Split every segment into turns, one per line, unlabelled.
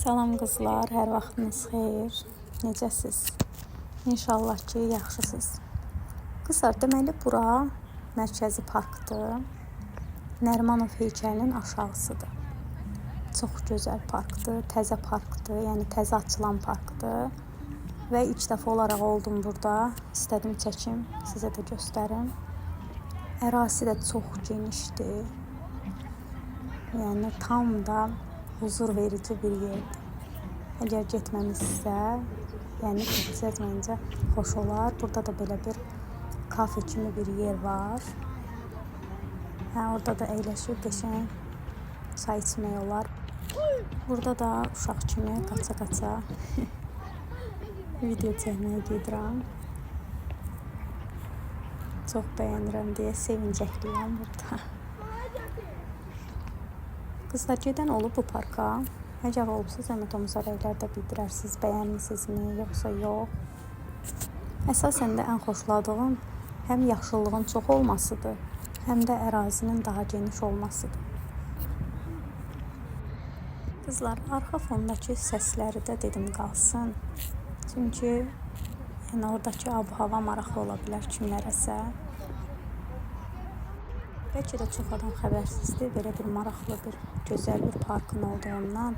Salam qızlar, hər vaxtınız xeyir. Necəsiz? İnşallah ki, yaxşısınız. Qızlar, deməli bura mərkəzi parkdır. Nərimanov heykəlinin aşağısıdır. Çox gözəl parkdır, təzə parkdır, yəni təzə açılan parkdır. Və ilk dəfə olaraq oldum burada. İstədim çəkim, sizə də göstərim. Ərazisi də çox genişdir. Yəni tam da huzur verici bir yerdir. Əgər getməmizsə, yəni getsəz məncə xoş olar. Burada da belə bir kafe kimi bir yer var. Orada da əyləşib qəşəng çay içmək olar. Burada da uşaq kimi qaça-qaça video çəkməyə gedirəm. Çox bəyənirəm deyə sevincəkliyəm burada. Qızlar, gedən olub bu parka. Əgər olubsa, zəhmət olmasa rəylərdə bildirərsiniz, bəyənmisinizmi, yoxsa yox. Əsasən də ən xoşladığım həm yaşıllığın çox olmasıdır, həm də ərazinin daha geniş olmasıdır. Qızlar, arxa fondakı səsləri də dedim qalsın. Çünki oradakı ab-hava maraqlı ola bilər kimlərəsə. Bəlkə də çox adam xəbərsizdir, belə bir maraqlı, bir gözəl bir parkın olduğundan.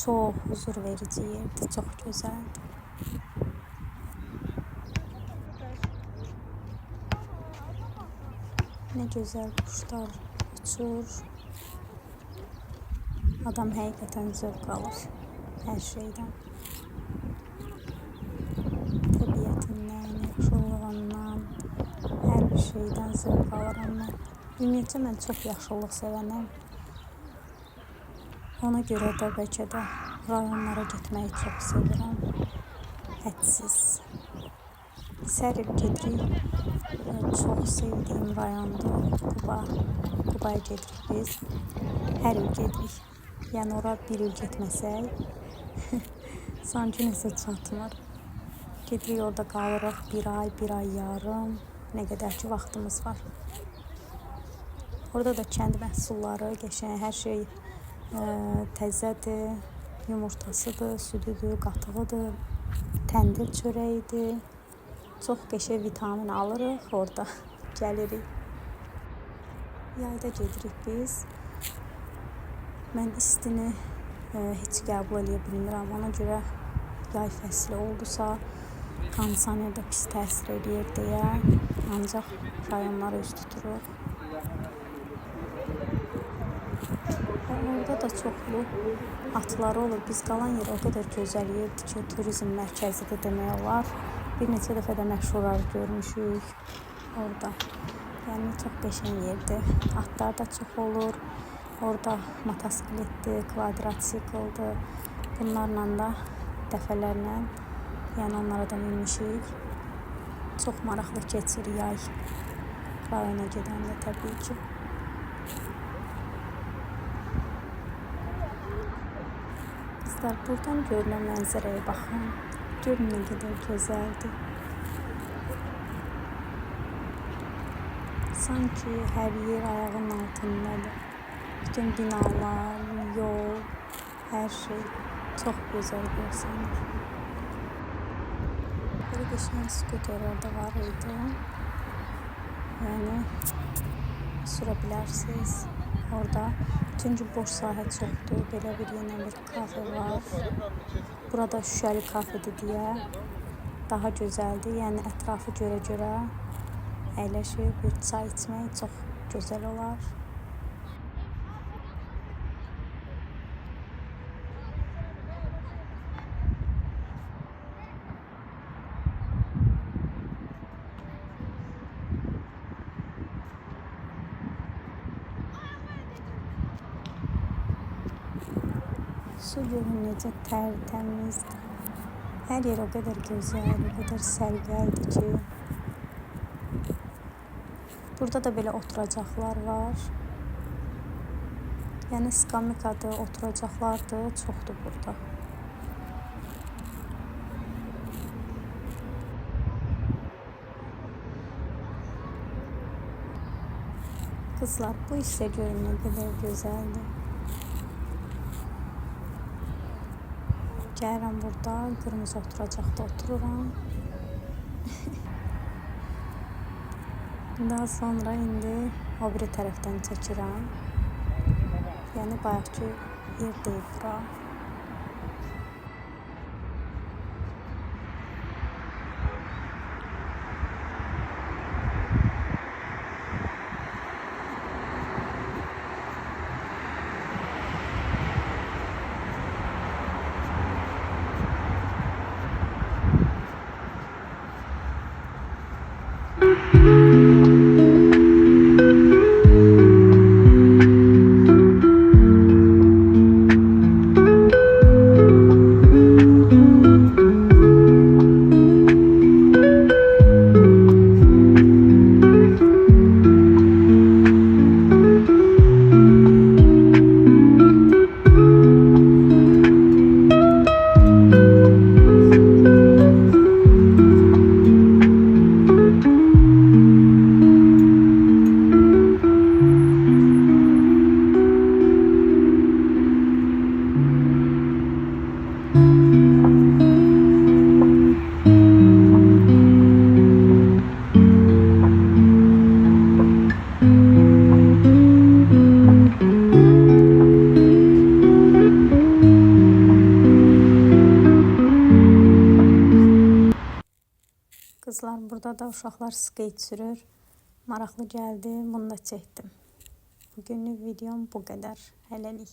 Çox huzur verici yerdir, çox gözəldir. Nə gözəl quşlar uçur. Adam həqiqətən zövq alır hər şeydən. Təbiətindən, yaxşılığından, hər bir şeydən zövq alıram mən. Ümumiyyətlə, mən çox yaxşılıq sevənəm. Ona görə də bəlkə də rayonlara getməyi çox sevirəm. Hədsiz. Səril gedirik. Çox sevdiyim rayondur Quba. Qubaya gedirik biz. Hər il gedirik. Yəni ora bir il getməsək, sanki nəsə çatmır. Gedirik, orada qalırıq bir ay yarım. Nə qədər ki vaxtımız var. Orada da kənd məhsulları, qəşəng, hər şey təzədir, yumurtasıdır, südüdür, qatığıdır, təndir çörəyidir. Çox qəşəng vitamin alırıq orada, gəlirik. Yayda gedirik biz. Mən istini heç qəbul edə bilmirəm. Ona görə yay fəsli oldusa, kondisionerdə pis təsir edir deyə ancaq rayonlara üst tuturuq. Orada da çoxlu atları olur. Biz qalan yer o qədər gözəl yerdir ki, turizm mərkəzidir demək olar. Bir neçə dəfə də məşhurlar görmüşük orada. Yəni çox qəşəng yerdir. Atlar da çox olur. Orada motosikletdir, kvadrotsikldir. Bunlarla da dəfələrlə, yəni onlara da minmişik. Çox maraqlı keçir yay rayona gedəndə təbii ki. Buradan görünən mənzərəyə baxın. Görün nə qədər gözəldir. Sanki hər yer ayağının altındadır. Bütün binalar, yol, hər şey çox gözəl görsənir. Belə qəşəng skuter orada var idi. Yəni sürə bilərsiniz orada. Çünki boş sahə çoxdur. Belə bir yenə bir kafe var. Burada şüşəli kafedir deyə daha gözəldir. Yəni ətrafı görə əyləşib bir çay içmək çox gözəl olar. Su görün necə tərtəmizdir. Hər yer o qədər gözəl, o qədər sərgəldir ki. Burada da belə oturacaqlar var. Yəni skamikadır, oturacaqlardır, çoxdur burada. Qızlar, bu hissə görün nə qədər gözəldir. Gəlirəm burada, qırmızı oturacaqda otururam. Daha sonra indi o biri tərəfdən çəkirəm. Yəni bayaqki yer deyil bura. Qızlar, burada da uşaqlar skate sürür. Maraqlı gəldi, bunu da çəkdim. Bugünlük videom bu qədər. Hələlik.